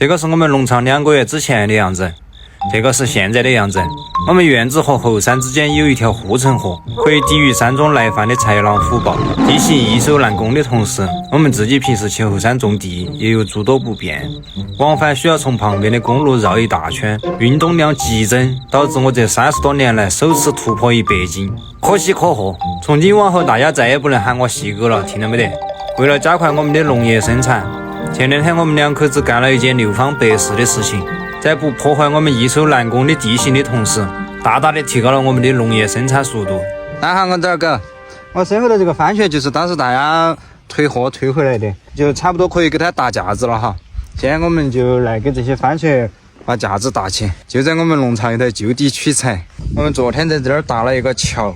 这个是我们农场2个月之前的样子，这个是现在的样子。我们院子和后山之间有一条护城河，可以抵御山中来犯的豺狼虎豹。进行易守难攻的同时，我们自己平时去后山种地也有诸多不便，往返需要从旁边的公路绕一大圈，运动量激增，导致我这30多年来首次突破100斤。可喜可贺，从今往后大家再也不能喊我细狗了，听到没得？为了加快我们的农业生产，前2天我们2口子干了一件6方百事的事情，在不破坏我们易守难攻的地形的同时，大大的提高了我们的农业生产速度。看下我这个，我身后的这个番茄就是当时大家退货退回来的，就差不多可以给它搭架子了哈。现在我们就来给这些番茄把架子搭起，就在我们农场里头就地取材。我们昨天在这儿搭了一个桥，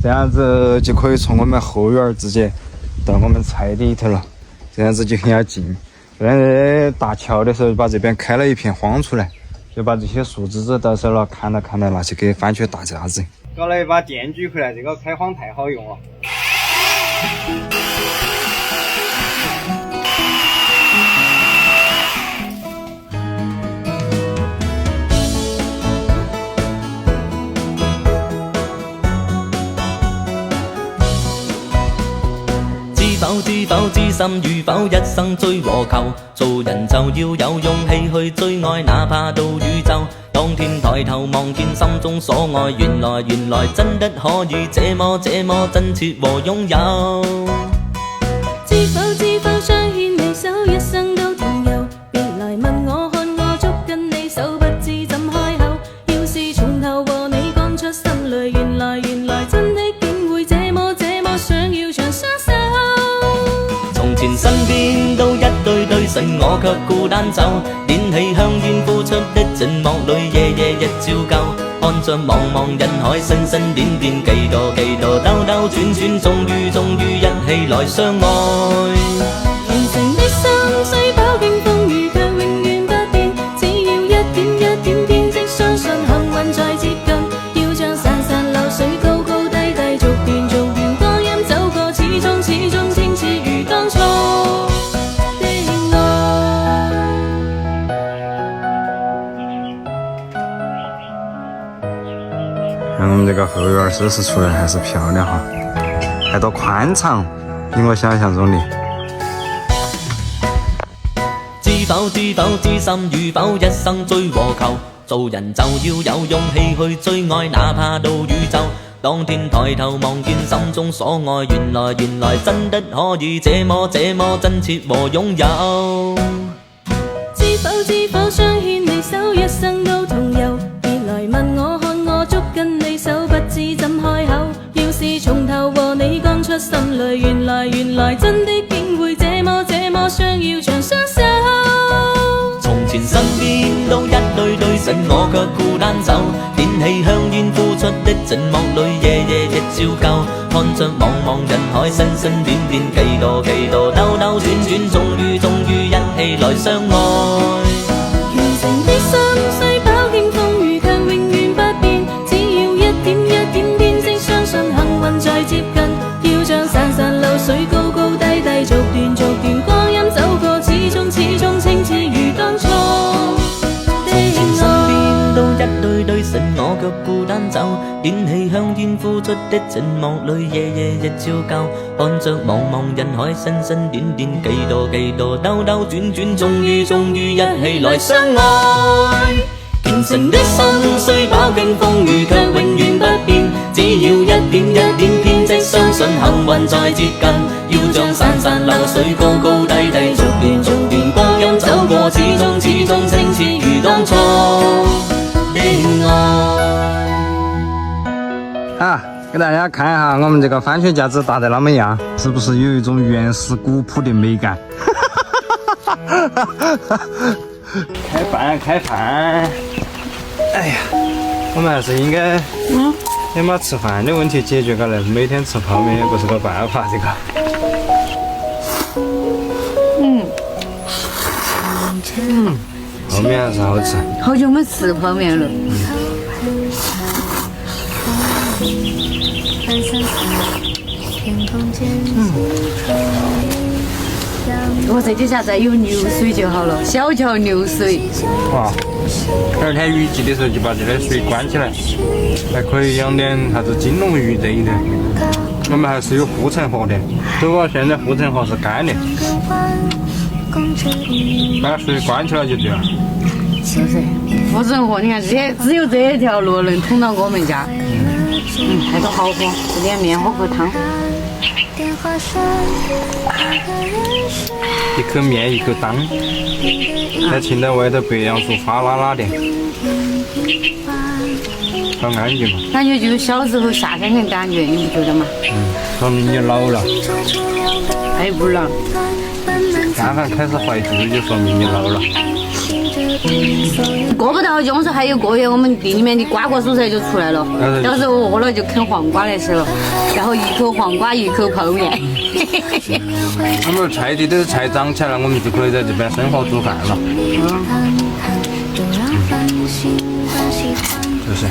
这样子就可以从我们后院直接到我们菜地里头了，这样子就很近。不然在搭桥的时候把这边开了一片荒出来，就把这些树枝子到时候砍了拿去给番茄搭架子。搞了一把电锯回来，这个开荒太好用了。知否知心與否，一生追和求。做人就要有勇氣去追愛，哪怕到宇宙。當天抬頭望見心中所愛，原來真的可以這麼真切和擁有。知否相牽你手，一生都同遊。別來問我看我捉緊你手，不知怎開口。要是從頭和你講出心裏，原來真的竟會這麼想要長相守。從前身邊都一對神，我卻孤單走。點起香煙呼出的寂寞裏，夜日照舊。看着茫人海，星點幾多兜轉，終於一起來相愛。虔誠的心雖飽經風雨，卻永遠不變。只要一點編織，相信幸運在接近。要將潺流水高低逐段光陰走過，始終清澈如當初。看我们这个后院收拾出来还是漂亮哈，还多宽敞，比我想象中的。知否知心與否，一生追和求。做人就要有勇氣去追愛，哪怕到宇宙。當天抬頭望見心中所愛，原來真的可以這麼真切和擁有。知否相牽你手，一生都同遊。別來問我看我捉緊你手，不知怎開口。要是從頭和你講出心裏，原來真的竟會這麼想要長相守。從前身邊都一對神，我卻孤單走。點起香煙呼出的寂寞裏，夜日照舊。看着茫人海，星點幾多兜轉，終於一起來相愛。虔誠的心雖飽經風雨，卻永遠不變。只要一點編織，相信幸運在接近。要將潺流水高低逐段光陰走過，始終清澈如當初。從前身邊都一對神，我卻孤單走。點起香煙呼出的寂寞裏，夜日照舊。看着茫人海，星點幾多兜轉，終於一起來相愛。虔誠的心雖飽經風雨，卻永遠不變。只要一點編織，相信幸運在接近。要將潺流水高低逐段光陰走過，始終清澈如當初的愛。给大家看一下我们这个番茄架子搭得那么样，是不是有一种原始古朴的美感？开饭！哎呀，我们还是应该先把吃饭的问题解决过来，每天吃泡面也不是个办法。这个，泡面还是好吃。好久没吃泡面了。我这底下再有流水就好了，小桥流水。哇！第二天雨季的时候就把这个水关起来，还可以养点啥子金龙鱼这一类。我们还是有护城河的，不过现在护城河是干的，把水关起来就对了。是不是？护城河，你看这些只有这条路能通到我们家。那都好喝，吃点面喝口汤。一口面一口汤，在青岛外头白杨树哗啦啦的，好安静嘛。感觉就是小时候夏天的感觉，你不觉得吗？说明你老了，还不老。但凡开始怀旧，就说明你老了。过不到好久，我说还有个月，我们地里面的瓜果蔬菜就出来了。到时候饿了就啃黄瓜的时候，然后一口黄瓜一口泡面。我们菜地都菜长起来了，我们就可以在这边生活煮饭了。就是。